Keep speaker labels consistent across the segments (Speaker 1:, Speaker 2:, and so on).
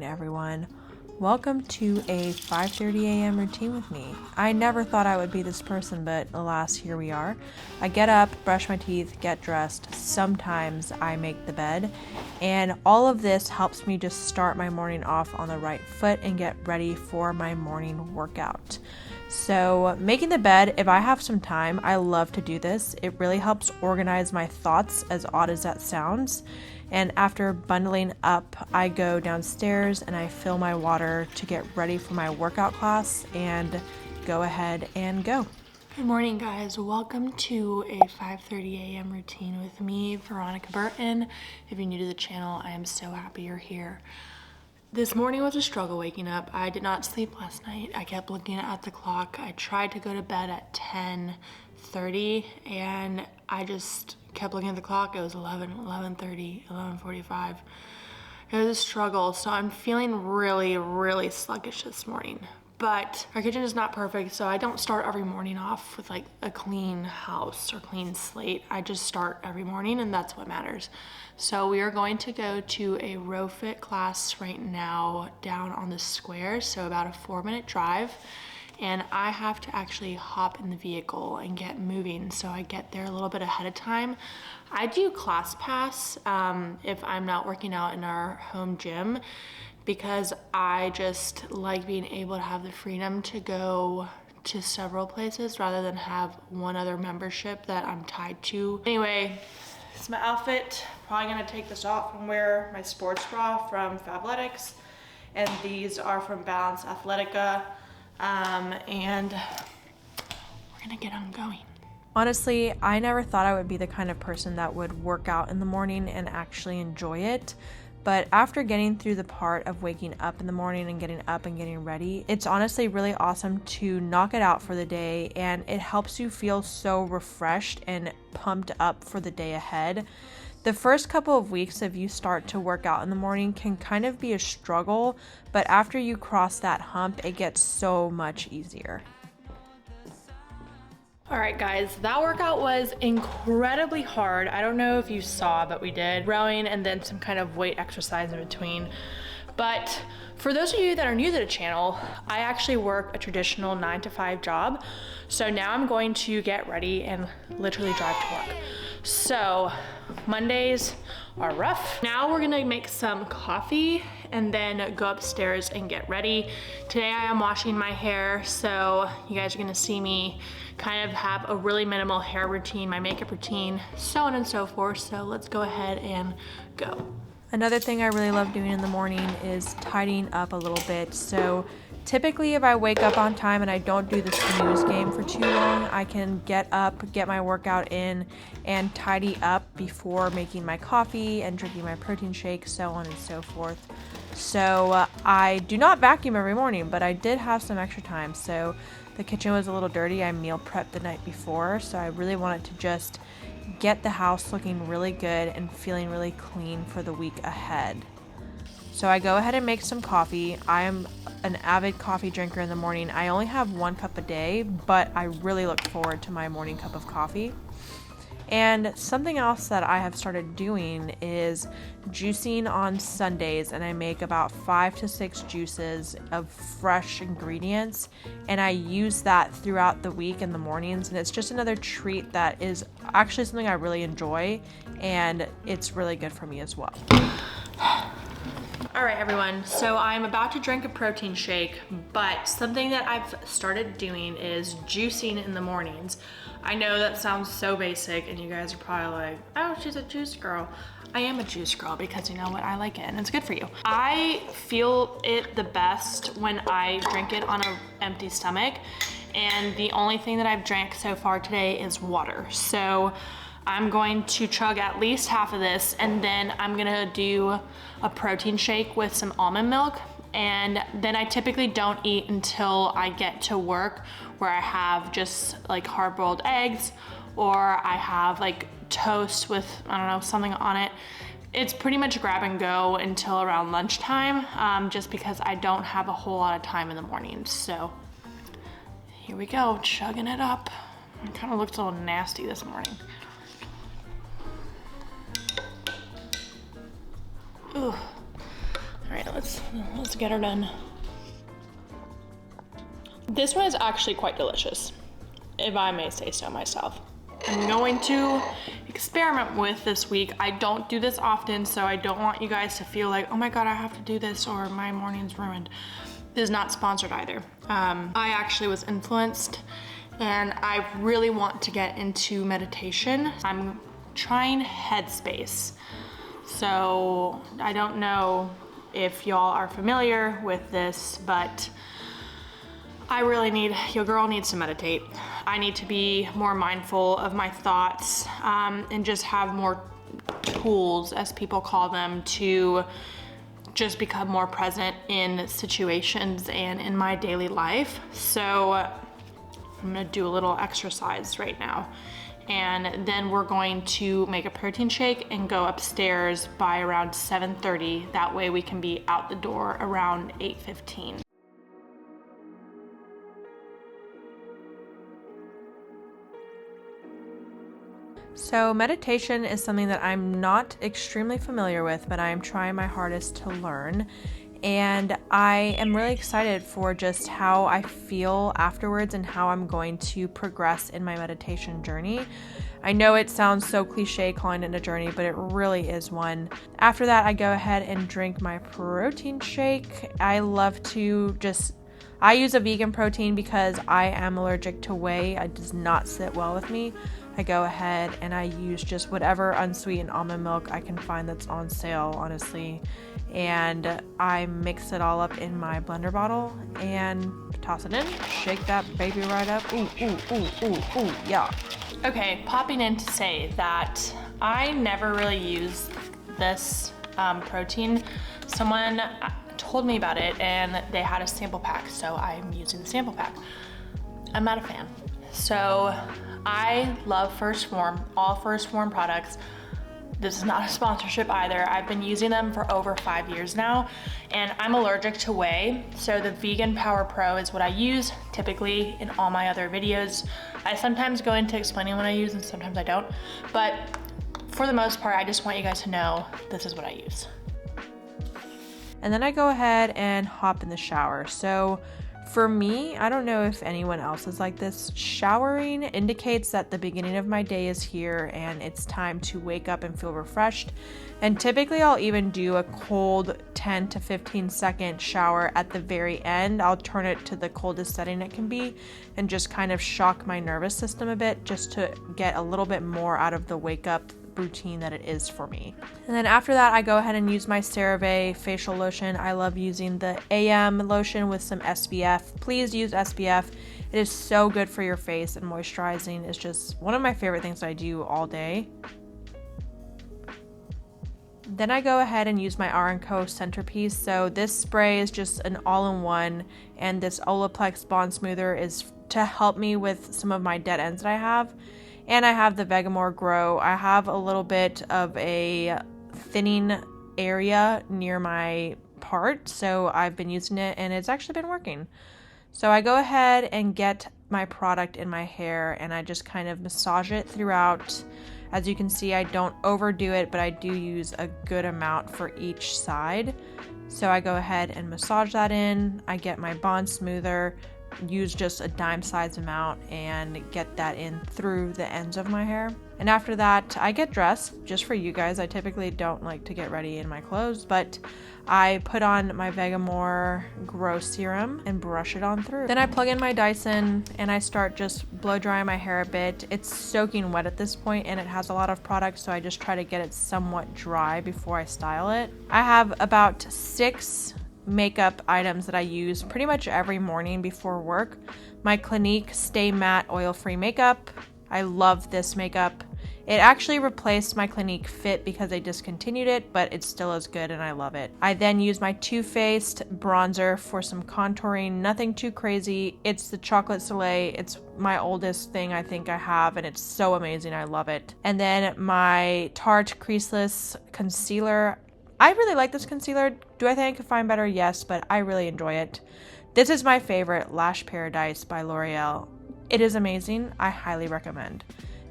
Speaker 1: morning, everyone. Welcome to a 5:30 a.m. routine with me. I never thought I would be this person, but alas, here we are. I get up, brush my teeth, get dressed. Sometimes I make the bed, and all of this helps me just start my morning off on the right foot and get ready for my morning workout. So making the bed, if I have some time, I love to do this. It really helps organize my thoughts, as odd as that sounds. And after bundling up, I go downstairs and I fill my water to get ready for my workout class and go ahead and go.
Speaker 2: Good morning, guys. Welcome to a 5:30 a.m. routine with me, Veronica Burton. If you're new to the channel, I am so happy you're here. This morning was a struggle waking up. I did not sleep last night. I kept looking at the clock. I tried to go to bed at 10:30 and I just kept looking at the clock. It was 11:30, 11:45. It was a struggle. So I'm feeling really sluggish this morning. But our kitchen is not perfect, so I don't start every morning off with like a clean house or clean slate. I just start every morning, and that's what matters. So we are going to go to a row fit class right now down on the square, so about a 4-minute drive. And I have to actually hop in the vehicle and get moving, so I get there a little bit ahead of time. I do class pass if I'm not working out in our home gym, because I just like being able to have the freedom to go to several places rather than have one other membership that I'm tied to. Anyway, this is my outfit. Probably gonna take this off and wear my sports bra from Fabletics, and these are from Balance Athletica, and we're gonna get on going.
Speaker 1: Honestly, I never thought I would be the kind of person that would work out in the morning and actually enjoy it. But after getting through the part of waking up in the morning and getting up and getting ready, it's honestly really awesome to knock it out for the day, and it helps you feel so refreshed and pumped up for the day ahead. The first couple of weeks if you start to work out in the morning can kind of be a struggle, but after you cross that hump, it gets so much easier.
Speaker 2: All right, guys, that workout was incredibly hard. I don't know if you saw, but we did rowing and then some kind of weight exercise in between. But for those of you that are new to the channel, I actually work a traditional 9-to-5 job. So now I'm going to get ready and literally drive to work. So Mondays are rough. Now we're gonna make some coffee and then go upstairs and get ready. Today I am washing my hair, so you guys are gonna see me kind of have a really minimal hair routine, my makeup routine, so on and so forth. So let's go ahead and go.
Speaker 1: Another thing I really love doing in the morning is tidying up a little bit. So typically if I wake up on time and I don't do the snooze game for too long, I can get up, get my workout in, and tidy up before making my coffee and drinking my protein shake, so on and so forth. So I do not vacuum every morning, but I did have some extra time. So the kitchen was a little dirty. I meal prepped the night before, so I really wanted to just get the house looking really good and feeling really clean for the week ahead. So I go ahead and make some coffee. I am an avid coffee drinker in the morning. I only have 1 cup a day, but I really look forward to my morning cup of coffee. And something else that I have started doing is juicing on Sundays, and I make about 5 to 6 juices of fresh ingredients, and I use that throughout the week in the mornings, and it's just another treat that is actually something I really enjoy, and it's really good for me as well.
Speaker 2: All right, everyone, so I'm about to drink a protein shake, but something that I've started doing is juicing in the mornings. I know that sounds so basic, and you guys are probably like, oh, she's a juice girl. I am a juice girl because you know what, I like it and it's good for you. I feel it the best when I drink it on an empty stomach, and the only thing that I've drank so far today is water. So I'm going to chug at least half of this, and then I'm gonna do a protein shake with some almond milk, and then I typically don't eat until I get to work, where I have just like hard-boiled eggs, or I have like toast with, I don't know, something on it. It's pretty much grab and go until around lunchtime, just because I don't have a whole lot of time in the morning. So here we go, chugging it up. It kind of looks a little nasty this morning. Ooh. All right, let's get her done. This one is actually quite delicious, if I may say so myself. I'm going to experiment with this week. I don't do this often, so I don't want you guys to feel like, oh my God, I have to do this or my morning's ruined. This is not sponsored either. I actually was influenced and I really want to get into meditation. I'm trying Headspace. So I don't know if y'all are familiar with this, but your girl needs to meditate. I need to be more mindful of my thoughts and just have more tools, as people call them, to just become more present in situations and in my daily life. So I'm gonna do a little exercise right now. And then we're going to make a protein shake and go upstairs by around 7:30. That way we can be out the door around 8:15.
Speaker 1: So meditation is something that I'm not extremely familiar with, but I am trying my hardest to learn. And I am really excited for just how I feel afterwards and how I'm going to progress in my meditation journey. I know it sounds so cliche calling it a journey, but it really is one. After that, I go ahead and drink my protein shake. I use a vegan protein because I am allergic to whey. It does not sit well with me. I go ahead and I use just whatever unsweetened almond milk I can find that's on sale, honestly. And I mix it all up in my blender bottle and toss it in, shake that baby right up. Ooh, ooh, ooh, ooh, ooh, yeah.
Speaker 2: Okay, popping in to say that I never really use this protein. Someone told me about it and they had a sample pack, so I'm using the sample pack. I'm not a fan. So I love First Form, all First Form products. This is not a sponsorship either. I've been using them for over 5 years now, and I'm allergic to whey, so the Vegan Power Pro is what I use typically in all my other videos. I sometimes go into explaining what I use and sometimes I don't, but for the most part, I just want you guys to know this is what I use.
Speaker 1: And then I go ahead and hop in the shower. So for me, I don't know if anyone else is like this, showering indicates that the beginning of my day is here and it's time to wake up and feel refreshed. And typically I'll even do a cold 10 to 15 second shower at the very end. I'll turn it to the coldest setting it can be and just kind of shock my nervous system a bit just to get a little bit more out of the wake up routine that it is for me. And then after that, I go ahead and use my CeraVe facial lotion. I love using the AM lotion with some SPF. Please use SPF. It is so good for your face, and moisturizing is just one of my favorite things I do all day. Then I go ahead and use my R&Co centerpiece. So this spray is just an all-in-one, and this Olaplex Bond Smoother is to help me with some of my dead ends that I have. And I have the Vegamore Grow. I have a little bit of a thinning area near my part, so I've been using it and it's actually been working. So I go ahead and get my product in my hair and I just kind of massage it throughout. As you can see, I don't overdo it, but I do use a good amount for each side. So I go ahead and massage that in. I get my Bond Smoother, use just a dime size amount and get that in through the ends of my hair. And after that, I get dressed just for you guys. I typically don't like to get ready in my clothes, but I put on my Vegamore Grow Serum and brush it on through. Then I plug in my Dyson and I start just blow drying my hair a bit. It's soaking wet at this point and it has a lot of product, so I just try to get it somewhat dry before I style it. I have about 6 makeup items that I use pretty much every morning before work. My Clinique Stay Matte Oil-Free Makeup. I love this makeup. It actually replaced my Clinique Fit because they discontinued it, but it still is good and I love it. I then use my Too Faced bronzer for some contouring. Nothing too crazy. It's the Chocolate Soleil. It's my oldest thing I think I have and it's so amazing. I love it. And then my Tarte Creaseless Concealer. I really like this concealer. Do I think I could find better? Yes, but I really enjoy it. This is my favorite, Lash Paradise by L'Oreal. It is amazing. I highly recommend.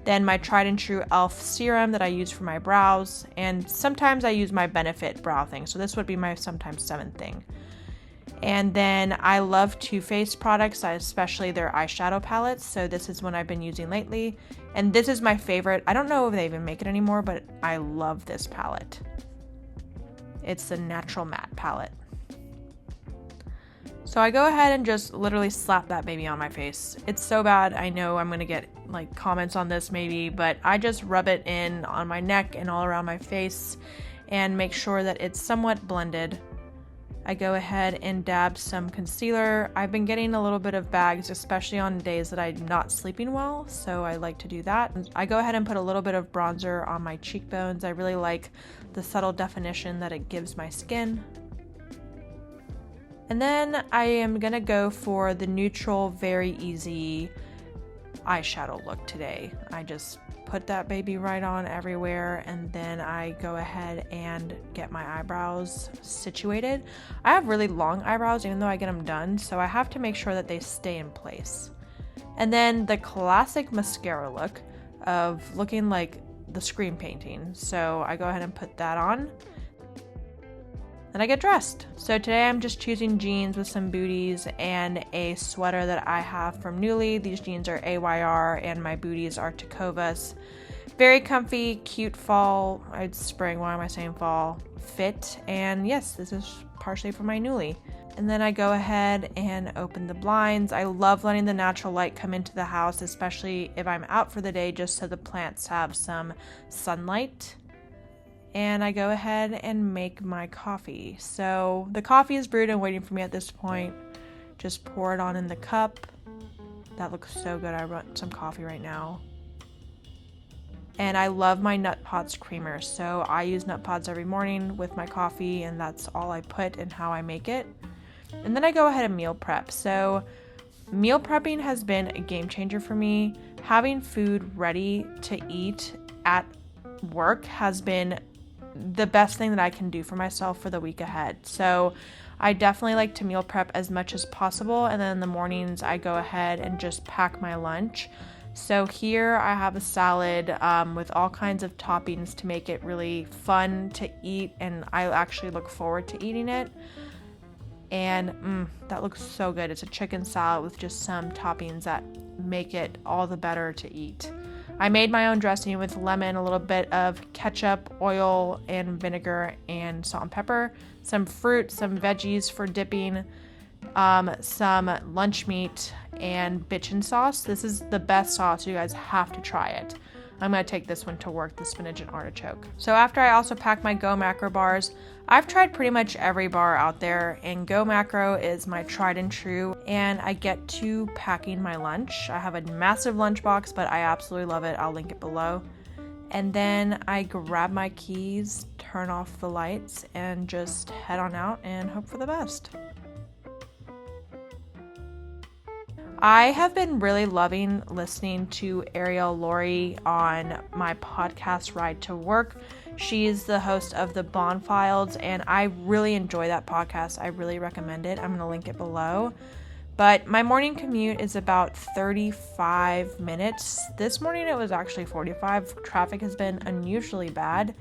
Speaker 1: Then my tried and true e.l.f. serum that I use for my brows, and sometimes I use my Benefit brow thing, so this would be my sometimes 7th thing. And then I love Too Faced products, especially their eyeshadow palettes, so this is one I've been using lately. And this is my favorite. I don't know if they even make it anymore, but I love this palette. It's the Natural Matte palette. So I go ahead and just literally slap that baby on my face. It's so bad. I know I'm gonna get like comments on this maybe, but I just rub it in on my neck and all around my face and make sure that it's somewhat blended. I go ahead and dab some concealer. I've been getting a little bit of bags, especially on days that I'm not sleeping well, so I like to do that. I go ahead and put a little bit of bronzer on my cheekbones. I really like the subtle definition that it gives my skin. And then I am gonna go for the neutral, very easy eyeshadow look today. I just put that baby right on everywhere, and then I go ahead and get my eyebrows situated. I have really long eyebrows even though I get them done, so I have to make sure that they stay in place. And then the classic mascara look of looking like the screen painting. So I go ahead and put that on. Then I get dressed. So today I'm just choosing jeans with some booties and a sweater that I have from Nuuly. These jeans are AYR and my booties are Tecovas. Very comfy, cute fall, spring, why am I saying fall, fit. And yes, this is partially from my Nuuly. And then I go ahead and open the blinds. I love letting the natural light come into the house, especially if I'm out for the day, just so the plants have some sunlight. And I go ahead and make my coffee. So the coffee is brewed and waiting for me at this point. Just pour it on in the cup. That looks so good. I want some coffee right now. And I love my Nut Pods creamer. So I use Nut Pods every morning with my coffee, and that's all I put and how I make it. And then I go ahead and meal prep. So meal prepping has been a game changer for me. Having food ready to eat at work has been the best thing that I can do for myself for the week ahead. So I definitely like to meal prep as much as possible, and then in the mornings I go ahead and just pack my lunch. So here I have a salad with all kinds of toppings to make it really fun to eat, and I actually look forward to eating it. And that looks so good. It's a chicken salad with just some toppings that make it all the better to eat. I made my own dressing with lemon, a little bit of ketchup, oil, and vinegar, and salt and pepper, some fruit, some veggies for dipping, some lunch meat, and bitchin sauce. This is the best sauce. You guys have to try it. I'm going to take this one to work, the spinach and artichoke. So after I also pack my Go Macro bars, I've tried pretty much every bar out there, and Go Macro is my tried and true, and I get to packing my lunch. I have a massive lunchbox, but I absolutely love it. I'll link it below. And then I grab my keys, turn off the lights, and just head on out and hope for the best. I have been really loving listening to Ariel Laurie on my podcast Ride to Work. She's the host of the Bond Files, and I really enjoy that podcast. I really recommend it. I'm going to link it below. But my morning commute is about 35 minutes. This morning it was actually 45. Traffic has been unusually bad.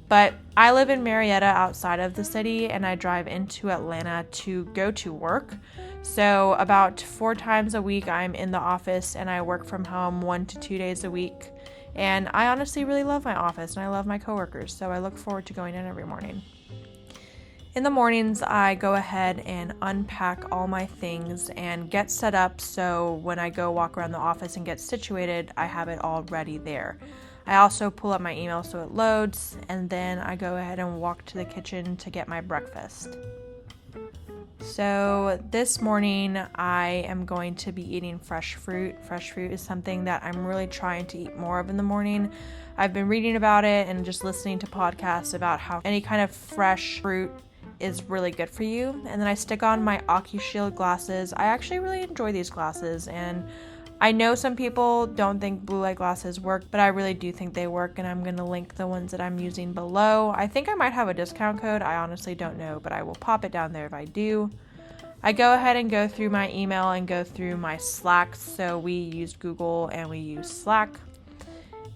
Speaker 1: But I live in Marietta outside of the city, and I drive into Atlanta to go to work. So about 4 times a week I'm in the office, and I work from home 1 to 2 days a week. And I honestly really love my office, and I love my coworkers, so I look forward to going in every morning. In the mornings, I go ahead and unpack all my things and get set up, so when I go walk around the office and get situated, I have it all ready there. I also pull up my email so it loads, and then I go ahead and walk to the kitchen to get my breakfast. So this morning I am going to be eating fresh fruit. Fresh fruit is something that I'm really trying to eat more of in the morning. I've been reading about it and just listening to podcasts about how any kind of fresh fruit is really good for you. And then I stick on my AccuShield glasses. I actually really enjoy these glasses, and I know some people don't think blue light glasses work, but I really do think they work, and I'm going to link the ones that I'm using below. I think I might have a discount code. I honestly don't know, but I will pop it down there if I do. I go ahead and go through my email and go through my Slack. So we use Google and we use Slack.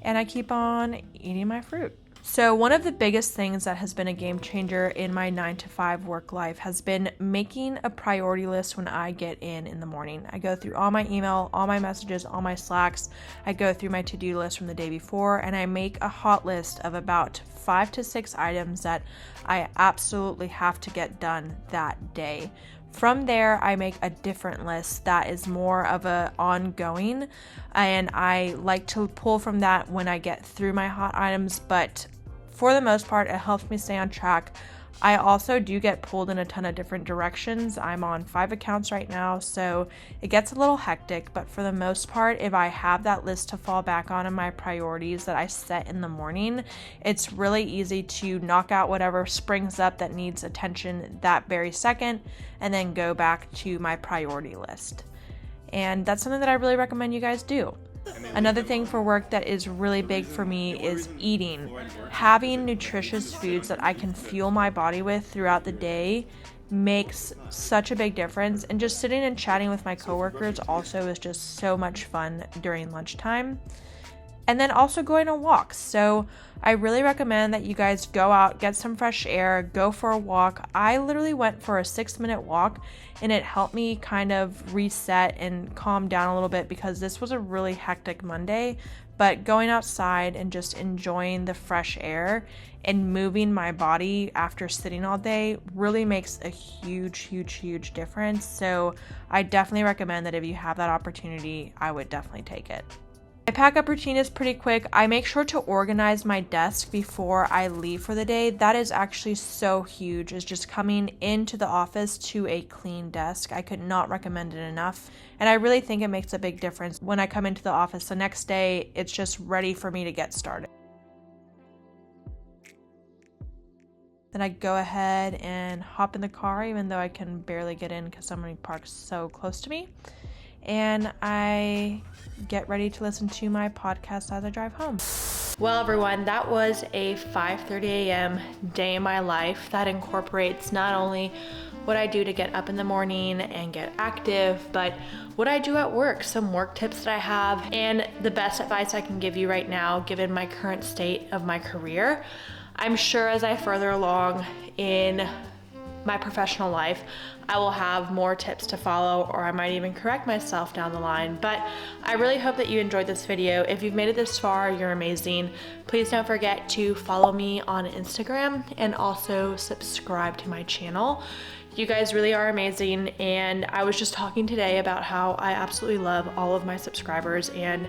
Speaker 1: and I keep on eating my fruit. So one of the biggest things that has been a game changer in my 9-to-5 work life has been making a priority list when I get in the morning. I go through all my email, all my messages, all my Slacks. I go through my to-do list from the day before, and I make a hot list of about 5 to 6 items that I absolutely have to get done that day. From there, I make a different list that is more of a ongoing, and I like to pull from that when I get through my hot items, but for the most part, it helps me stay on track. I also do get pulled in a ton of different directions. I'm on 5 accounts right now, so it gets a little hectic, but for the most part, if I have that list to fall back on and my priorities that I set in the morning, it's really easy to knock out whatever springs up that needs attention that very second and then go back to my priority list. And that's something that I really recommend you guys do. Another thing for work that is really big for me is eating. Having nutritious foods that I can fuel my body with throughout the day makes such a big difference. And just sitting and chatting with my coworkers also is just so much fun during lunchtime. And then also going on walks. So I really recommend that you guys go out, get some fresh air, go for a walk. I literally went for a 6-minute walk, and it helped me kind of reset and calm down a little bit because this was a really hectic Monday. But going outside and just enjoying the fresh air and moving my body after sitting all day really makes a huge difference. So I definitely recommend that if you have that opportunity, I would definitely take it. My pack up routine is pretty quick. I make sure to organize my desk before I leave for the day. That is actually so huge, is just coming into the office to a clean desk. I could not recommend it enough. And I really think it makes a big difference when I come into the office the next day. It's just ready for me to get started. Then I go ahead and hop in the car, even though I can barely get in because somebody parks so close to me. And I get ready to listen to my podcast as I drive home.
Speaker 2: Well, everyone, that was a 5:30 a.m. day in my life that incorporates not only what I do to get up in the morning and get active, but what I do at work, some work tips that I have, and the best advice I can give you right now, given my current state of my career. I'm sure as I further along in my professional life, I will have more tips to follow, or I might even correct myself down the line. But I really hope that you enjoyed this video. If you've made it this far, you're amazing. Please don't forget to follow me on Instagram and also subscribe to my channel. You guys really are amazing, and I was just talking today about how I absolutely love all of my subscribers, and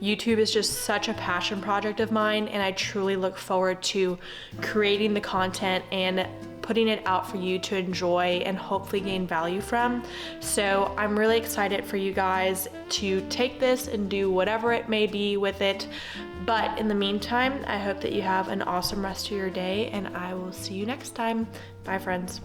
Speaker 2: YouTube is just such a passion project of mine, and I truly look forward to creating the content and putting it out for you to enjoy and hopefully gain value from. So I'm really excited for you guys to take this and do whatever it may be with it. But in the meantime, I hope that you have an awesome rest of your day, and I will see you next time. Bye, friends.